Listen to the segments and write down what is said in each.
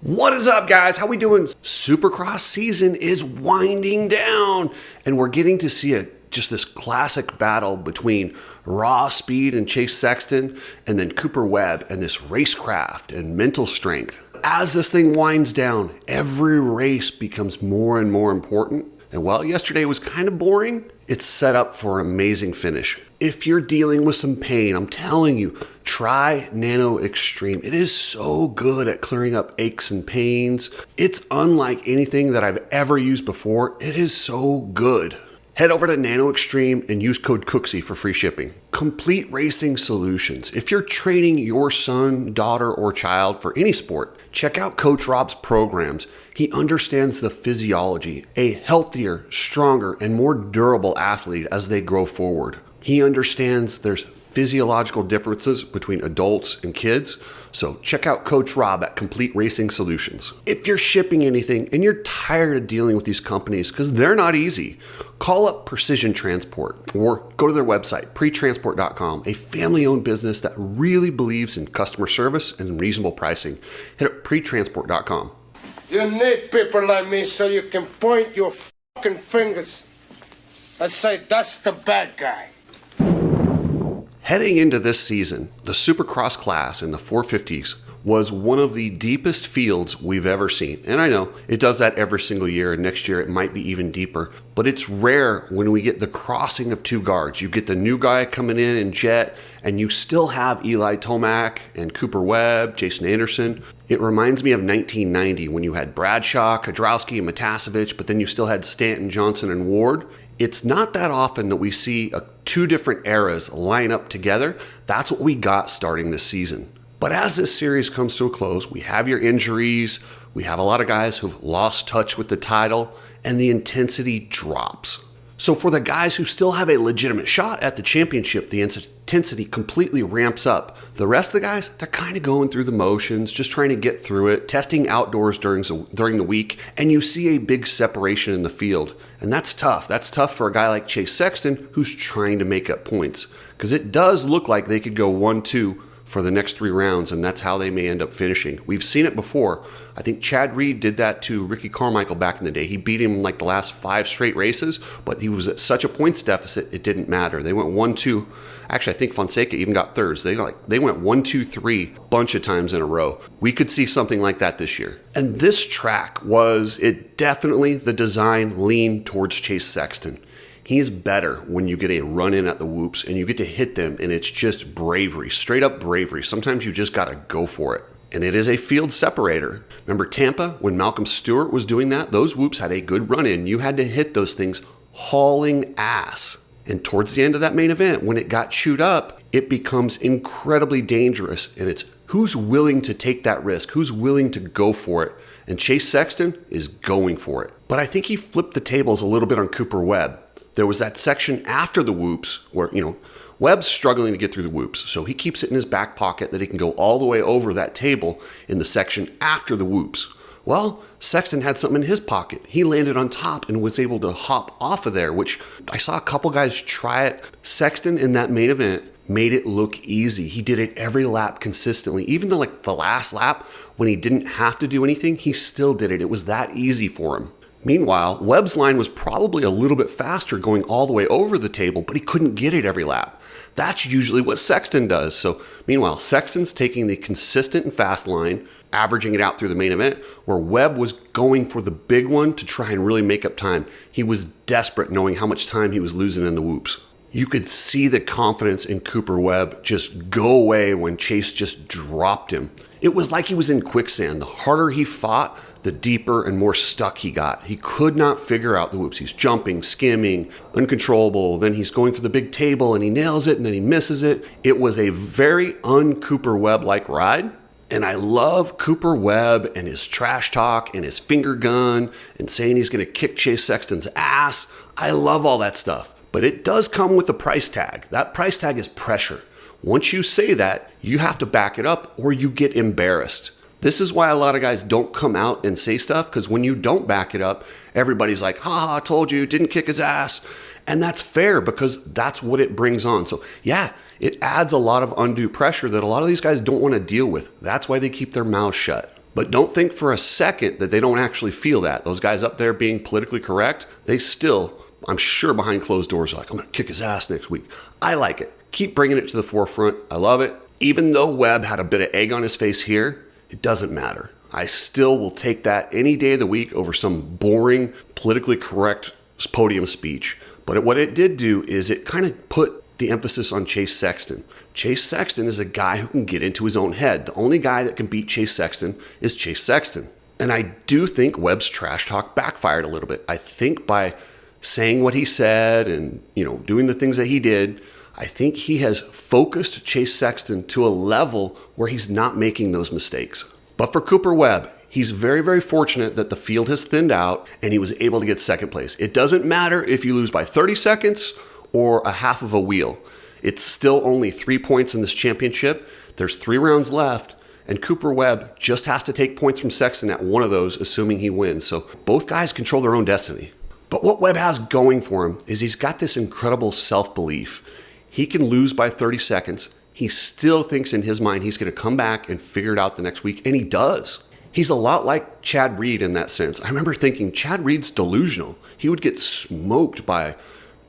What is up, guys? How we doing? Supercross season is winding down, and we're getting to see just this classic battle between raw speed and Chase Sexton, and then Cooper Webb and this racecraft and mental strength. As this thing winds down, every race becomes more and more important. And while yesterday was kind of boring, it's set up for an amazing finish. If you're dealing with some pain, I'm telling you, try Nano-Extreme. It is so good at clearing up aches and pains. It's unlike anything that I've ever used before. It is so good. Head over to Nano-Extreme and use code Cooksy for free shipping. Complete racing solutions. If you're training your son, daughter, or child for any sport, check out Coach Rob's programs. He understands the physiology, a healthier, stronger, and more durable athlete as they grow forward. He understands there's physiological differences between adults and kids. So check out Coach Rob at Complete Racing Solutions. If you're shipping anything and you're tired of dealing with these companies because they're not easy, call up Precision Transport or go to their website, pretransport.com, a family-owned business that really believes in customer service and reasonable pricing. Hit up pretransport.com. You need people like me so you can point your fucking fingers and say, that's the bad guy. Heading into this season, the Supercross class in the 450s was one of the deepest fields we've ever seen. And I know it does that every single year, and next year it might be even deeper. But it's rare when we get the crossing of two guards. You get the new guy coming in Jet, and you still have Eli Tomac and Cooper Webb, Jason Anderson. It reminds me of 1990 when you had Bradshaw, Kudrowski, and Matasevich, but then you still had Stanton, Johnson, and Ward. It's not that often that we see two different eras line up together. That's what we got starting this season. But as this series comes to a close, we have your injuries, we have a lot of guys who've lost touch with the title, and the intensity drops. So for the guys who still have a legitimate shot at the championship, the intensity completely ramps up. The rest of the guys, they're kind of going through the motions, just trying to get through it, testing outdoors during the week, and you see a big separation in the field. And that's tough. That's tough for a guy like Chase Sexton who's trying to make up points, because it does look like they could go 1-2 for the next 3 rounds, and that's how they may end up finishing. We've seen it before. I think Chad Reed did that to Ricky Carmichael back in the day. He beat him in like the last 5 straight races, but he was at such a points deficit, it didn't matter. They went 1-2. Actually, I think Fonseca even got thirds. They went 1-2-3 bunch of times in a row. We could see something like that this year. And this track definitely the design leaned towards Chase Sexton. He is better when you get a run in at the whoops and you get to hit them, and it's just bravery, straight up bravery. Sometimes you just got to go for it. And it is a field separator. Remember Tampa, when Malcolm Stewart was doing that? Those whoops had a good run in. You had to hit those things hauling ass. And towards the end of that main event, when it got chewed up, it becomes incredibly dangerous. And it's who's willing to take that risk? Who's willing to go for it? And Chase Sexton is going for it. But I think he flipped the tables a little bit on Cooper Webb. There was that section after the whoops where, Webb's struggling to get through the whoops. So he keeps it in his back pocket that he can go all the way over that table in the section after the whoops. Well, Sexton had something in his pocket. He landed on top and was able to hop off of there, which I saw a couple guys try it. Sexton in that main event made it look easy. He did it every lap consistently. Even the last lap when he didn't have to do anything, he still did it. It was that easy for him. Meanwhile, Webb's line was probably a little bit faster going all the way over the table, but he couldn't get it every lap. That's usually what Sexton does. So meanwhile, Sexton's taking the consistent and fast line, averaging it out through the main event, where Webb was going for the big one to try and really make up time. He was desperate knowing how much time he was losing in the whoops. You could see the confidence in Cooper Webb just go away when Chase just dropped him. It was like he was in quicksand. The harder he fought, the deeper and more stuck he got. He could not figure out the whoops. He's jumping, skimming, uncontrollable. Then he's going for the big table and he nails it and then he misses it. It was a very un-Cooper Webb-like ride. And I love Cooper Webb and his trash talk and his finger gun and saying he's going to kick Chase Sexton's ass. I love all that stuff. But it does come with a price tag. That price tag is pressure. Once you say that, you have to back it up or you get embarrassed. This is why a lot of guys don't come out and say stuff, because when you don't back it up, everybody's like, ha, I told you, didn't kick his ass. And that's fair because that's what it brings on. So yeah, it adds a lot of undue pressure that a lot of these guys don't want to deal with. That's why they keep their mouths shut. But don't think for a second that they don't actually feel that. Those guys up there being politically correct, they still, I'm sure behind closed doors, are like, I'm going to kick his ass next week. I like it. Keep bringing it to the forefront. I love it. Even though Webb had a bit of egg on his face here, it doesn't matter. I still will take that any day of the week over some boring, politically correct podium speech. But what it did do is it kind of put the emphasis on Chase Sexton. Chase Sexton is a guy who can get into his own head. The only guy that can beat Chase Sexton is Chase Sexton. And I do think Webb's trash talk backfired a little bit. I think by saying what he said and, doing the things that he did, I think he has focused Chase Sexton to a level where he's not making those mistakes. But for Cooper Webb, he's very, very fortunate that the field has thinned out and he was able to get second place. It doesn't matter if you lose by 30 seconds or a half of a wheel. It's still only 3 points in this championship. There's 3 rounds left, and Cooper Webb just has to take points from Sexton at one of those, assuming he wins. So both guys control their own destiny. But what Webb has going for him is he's got this incredible self-belief. He can lose by 30 seconds. He still thinks in his mind he's going to come back and figure it out the next week, and he does. He's a lot like Chad Reed in that sense. I remember thinking Chad Reed's delusional. He would get smoked by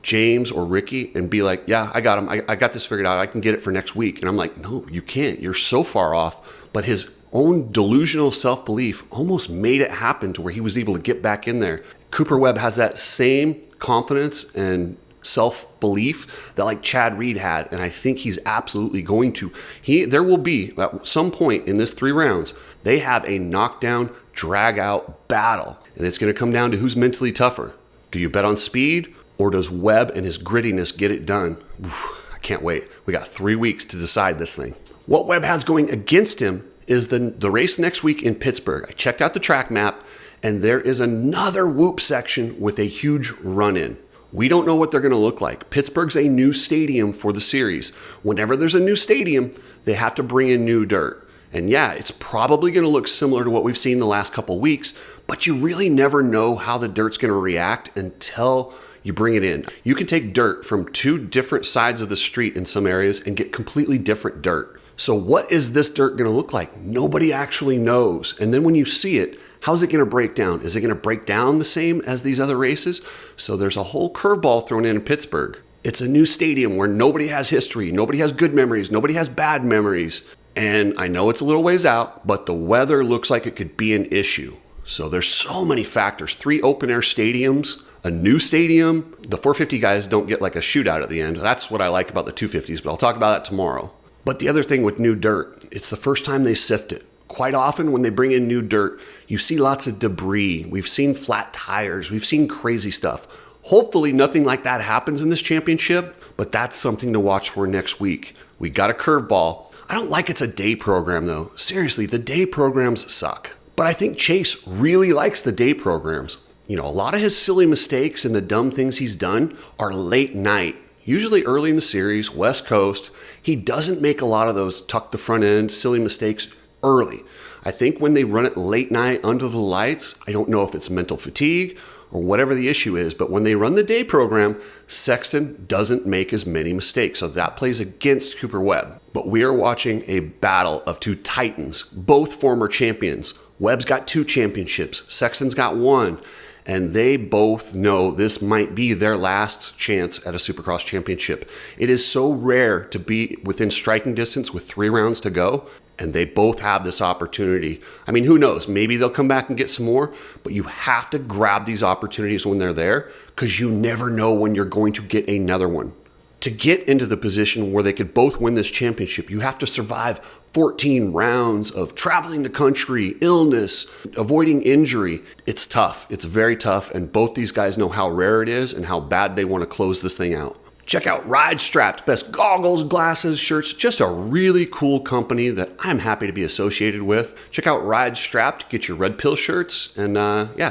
James or Ricky and be like, yeah, I got him. I got this figured out. I can get it for next week. And I'm like, no, you can't. You're so far off. But his own delusional self-belief almost made it happen to where he was able to get back in there. Cooper Webb has that same confidence and self-belief that like Chad Reed had. And I think he's absolutely going to. There will be at some point in this 3 rounds, they have a knockdown, drag-out battle. And it's going to come down to who's mentally tougher. Do you bet on speed? Or does Webb and his grittiness get it done? I can't wait. We got 3 weeks to decide this thing. What Webb has going against him is the race next week in Pittsburgh. I checked out the track map, and there is another whoop section with a huge run-in. We don't know what they're going to look like. Pittsburgh's a new stadium for the series. Whenever there's a new stadium, they have to bring in new dirt. And yeah, it's probably going to look similar to what we've seen the last couple weeks, but you really never know how the dirt's going to react until you bring it in. You can take dirt from 2 different sides of the street in some areas and get completely different dirt. So what is this dirt going to look like? Nobody actually knows. And then when you see it, how's it going to break down? Is it going to break down the same as these other races? So there's a whole curveball thrown in Pittsburgh. It's a new stadium where nobody has history. Nobody has good memories. Nobody has bad memories. And I know it's a little ways out, but the weather looks like it could be an issue. So there's so many factors. 3 open air stadiums, a new stadium. The 450 guys don't get like a shootout at the end. That's what I like about the 250s, but I'll talk about that tomorrow. But the other thing with new dirt, it's the first time they sift it. Quite often when they bring in new dirt, you see lots of debris. We've seen flat tires. We've seen crazy stuff. Hopefully nothing like that happens in this championship, but that's something to watch for next week. We got a curveball. I don't like it's a day program though. Seriously, the day programs suck. But I think Chase really likes the day programs. A lot of his silly mistakes and the dumb things he's done are late night, usually early in the series, West Coast. He doesn't make a lot of those tuck the front end, silly mistakes early. I think when they run it late night under the lights, I don't know if it's mental fatigue or whatever the issue is, but when they run the day program, Sexton doesn't make as many mistakes. So that plays against Cooper Webb. But we are watching a battle of 2 titans, both former champions. Webb's got 2 championships. Sexton's got 1. And they both know this might be their last chance at a Supercross championship. It is so rare to be within striking distance with 3 rounds to go, and they both have this opportunity. I mean, who knows? Maybe they'll come back and get some more, but you have to grab these opportunities when they're there because you never know when you're going to get another one. To get into the position where they could both win this championship, you have to survive 14 rounds of traveling the country, illness, avoiding injury. It's tough. It's very tough. And both these guys know how rare it is and how bad they want to close this thing out. Check out Ride Strapped, best goggles, glasses, shirts, just a really cool company that I'm happy to be associated with. Check out Ride Strapped, get your Red Pill shirts, and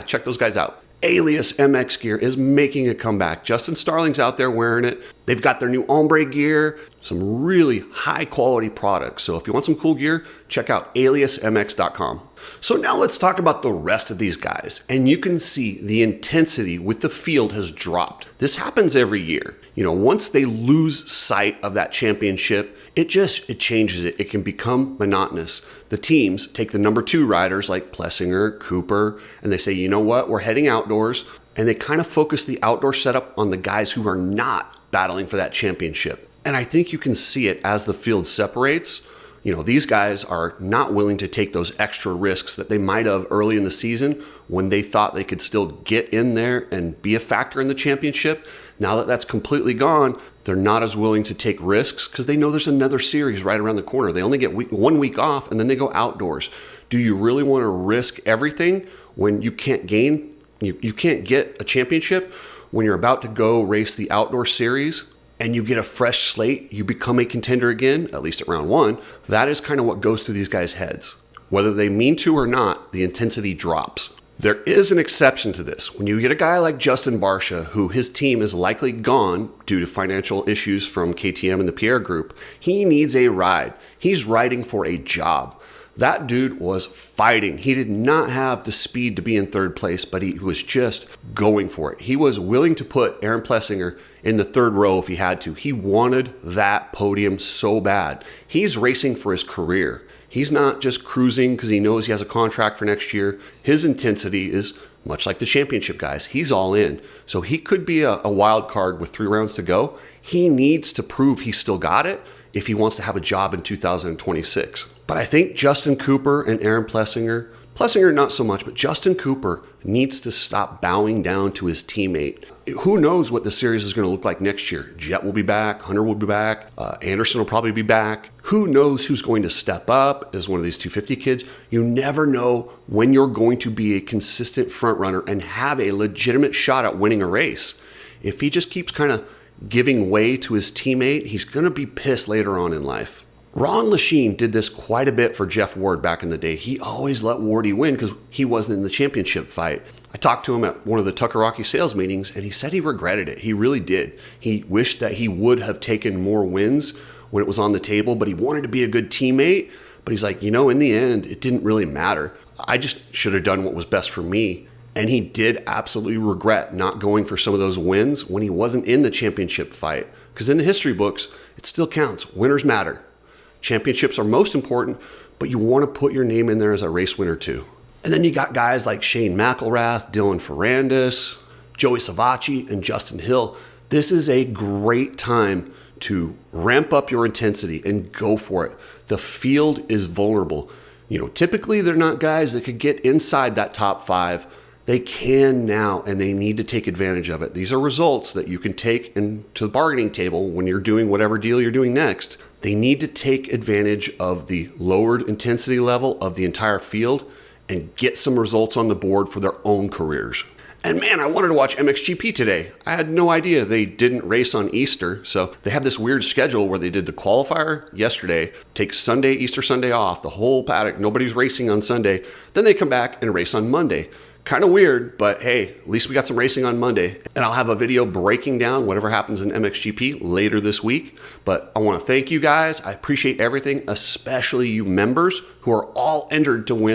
check those guys out. Alias MX gear is making a comeback. Justin Starling's out there wearing it. They've got their new ombre gear, some really high quality products. So if you want some cool gear, check out aliasmx.com. So now let's talk about the rest of these guys. And you can see the intensity with the field has dropped. This happens every year. Once they lose sight of that championship, it changes it. It can become monotonous. The teams take the number 2 riders like Plessinger, Cooper, and they say, you know what, we're heading outdoors. And they kind of focus the outdoor setup on the guys who are not battling for that championship. And I think you can see it as the field separates. These guys are not willing to take those extra risks that they might have early in the season when they thought they could still get in there and be a factor in the championship. Now that that's completely gone, they're not as willing to take risks because they know there's another series right around the corner. They only get 1 week off and then they go outdoors. Do you really want to risk everything when you can't you can't get a championship when you're about to go race the outdoor series? And you get a fresh slate, you become a contender again, at least at round 1. That is kind of what goes through these guys' heads. Whether they mean to or not, the intensity drops. There is an exception to this. When you get a guy like Justin Barcia, who his team is likely gone due to financial issues from KTM and the Pierre Group, he needs a ride. He's riding for a job. That dude was fighting. He did not have the speed to be in 3rd place, but he was just going for it. He was willing to put Aaron Plessinger in the 3rd row if he had to. He wanted that podium so bad. He's racing for his career. He's not just cruising because he knows he has a contract for next year. His intensity is much like the championship guys. He's all in. So he could be a wild card with 3 rounds to go. He needs to prove he's still got it if he wants to have a job in 2026. But I think Justin Cooper and Aaron Plessinger not so much, but Justin Cooper needs to stop bowing down to his teammate. Who knows what the series is going to look like next year? Jet will be back, Hunter will be back, Anderson will probably be back. Who knows who's going to step up as one of these 250 kids? You never know when you're going to be a consistent front runner and have a legitimate shot at winning a race. If he just keeps kind of giving way to his teammate, he's going to be pissed later on in life. Ron Lachine did this quite a bit for Jeff Ward back in the day. He always let Wardy win because he wasn't in the championship fight. I talked to him at one of the Tucker Rocky sales meetings, and he said he regretted it. He really did. He wished that he would have taken more wins when it was on the table, but he wanted to be a good teammate. But he's like, in the end, it didn't really matter. I just should have done what was best for me. And he did absolutely regret not going for some of those wins when he wasn't in the championship fight. Because in the history books, it still counts. Winners matter. Championships are most important, but you want to put your name in there as a race winner too. And then you got guys like Shane McElrath, Dylan Ferrandis, Joey Savacci, and Justin Hill. This is a great time to ramp up your intensity and go for it. The field is vulnerable. Typically they're not guys that could get inside that top 5. They can now, and they need to take advantage of it. These are results that you can take into the bargaining table when you're doing whatever deal you're doing next. They need to take advantage of the lowered intensity level of the entire field and get some results on the board for their own careers. And man, I wanted to watch MXGP today. I had no idea they didn't race on Easter. So they have this weird schedule where they did the qualifier yesterday, take Sunday, Easter Sunday off, the whole paddock, nobody's racing on Sunday. Then they come back and race on Monday. Kind of weird, but hey, at least we got some racing on Monday. And I'll have a video breaking down whatever happens in MXGP later this week. But I want to thank you guys. I appreciate everything, especially you members who are all entered to win